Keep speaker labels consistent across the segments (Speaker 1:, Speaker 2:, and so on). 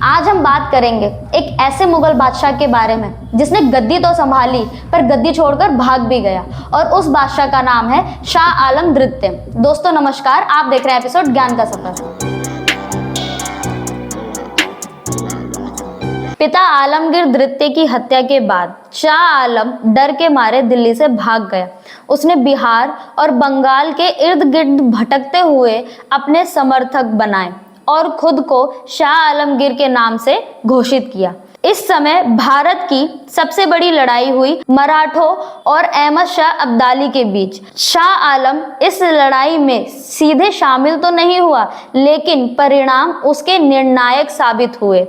Speaker 1: आज हम बात करेंगे एक ऐसे मुगल बादशाह के बारे में जिसने गद्दी तो संभाली पर गद्दी छोड़कर भाग भी गया, और उस बादशाह का नाम है शाह आलम द्वितीय। दोस्तों नमस्कार, आप देख रहे हैं एपिसोड ज्ञान का सफर। पिता आलमगीर द्वितीय की हत्या के बाद शाह आलम डर के मारे दिल्ली से भाग गया। उसने बिहार और बंगाल के इर्द गिर्द भटकते हुए अपने समर्थक बनाए और खुद को शाह आलमगीर के नाम से घोषित किया। इस समय भारत की सबसे बड़ी लड़ाई हुई मराठों और अहमद शाह अब्दाली के बीच। शाह आलम इस लड़ाई में सीधे शामिल तो नहीं हुआ, लेकिन परिणाम उसके निर्णायक साबित हुए,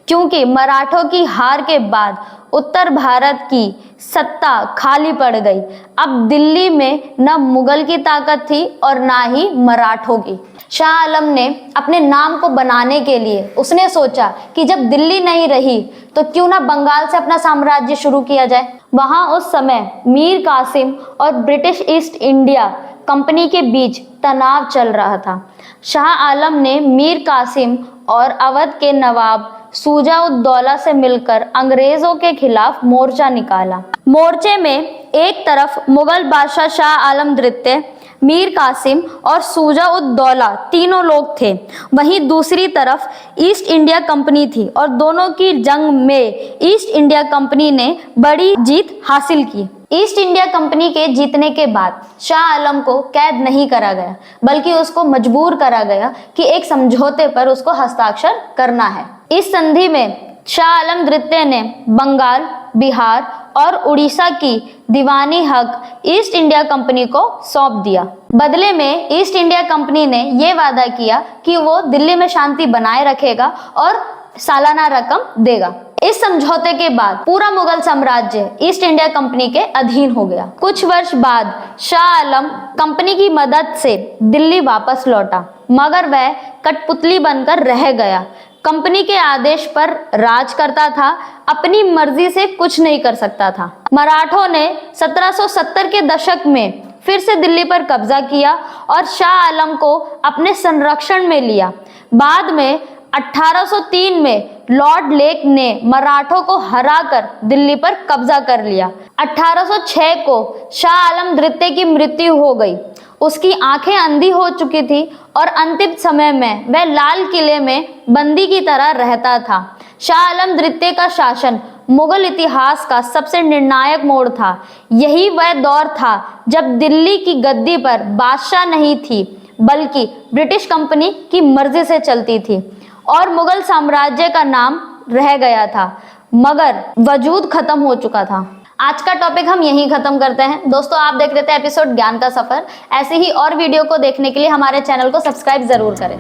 Speaker 1: क्योंकि मराठों की हार के बाद उत्तर भारत की सत्ता खाली पड़ गई। अब दिल्ली में न मुगल की ताकत थी और ना ही मराठों की। शाह आलम ने अपने नाम को बनाने के लिए उसने सोचा कि जब दिल्ली नहीं रही तो क्यों ना बंगाल से अपना साम्राज्य शुरू किया जाए। वहां उस समय मीर कासिम और ब्रिटिश ईस्ट इंडिया कंपनी के बीच तनाव चल रहा था। शाह आलम ने मीर कासिम और अवध के नवाब शुजा-उद-दौला से मिलकर अंग्रेजों के खिलाफ मोर्चा निकाला। मोर्चे में एक तरफ मुगल बादशाह शाह आलम द्वितीय, मीर कासिम और शुजा-उद-दौला तीनों लोग थे। वहीं दूसरी तरफ ईस्ट इंडिया कंपनी थी और दोनों की जंग में ईस्ट इंडिया कंपनी ने बड़ी जीत हासिल की। ईस्ट इंडिया कंपनी के जीतने के बाद शाह आलम को कैद नहीं करा गया, बल्कि उसको मजबूर करा गया कि एक समझौते पर उसको हस्ताक्षर करना है। इस संधि में शाह आलम द्वितीय ने बंगाल, बिहार और उड़ीसा की दीवानी हक ईस्ट इंडिया कंपनी को सौंप दिया। बदले में ईस्ट इंडिया कंपनी ने यह वादा किया कि वो दिल्ली में शांति बनाए रखेगा और सालाना रकम देगा। इस समझौते के बाद पूरा मुगल साम्राज्य ईस्ट इंडिया कंपनी के अधीन हो गया। कुछ वर्ष बाद शाह आलम कंपनी की मदद से दिल्ली वापस लौटा, मगर वह कठपुतली बनकर रह गया। कंपनी के आदेश पर राज करता था, अपनी मर्जी से कुछ नहीं कर सकता था। मराठों ने 1770 के दशक में फिर से दिल्ली पर कब्जा किया और शाह आलम को अपने संरक्षण में लिया। बाद में 1803 में लॉर्ड लेक ने मराठों को हराकर दिल्ली पर कब्जा कर लिया। 1806 को शाह आलम द्वितीय की मृत्यु हो गई। उसकी आंखें अंधी हो चुकी थी और अंतिम समय में वह लाल किले में बंदी की तरह रहता था। शाह आलम द्वितीय का शासन मुगल इतिहास का सबसे निर्णायक मोड़ था। यही वह दौर था जब दिल्ली की गद्दी पर बादशाह नहीं थी, बल्कि ब्रिटिश कंपनी की मर्जी से चलती थी और मुगल साम्राज्य का नाम रह गया था, मगर वजूद खत्म हो चुका था। आज का टॉपिक हम यहीं खत्म करते हैं। दोस्तों आप देख रहे थे एपिसोड ज्ञान का सफर। ऐसे ही और वीडियो को देखने के लिए हमारे चैनल को सब्सक्राइब जरूर करें।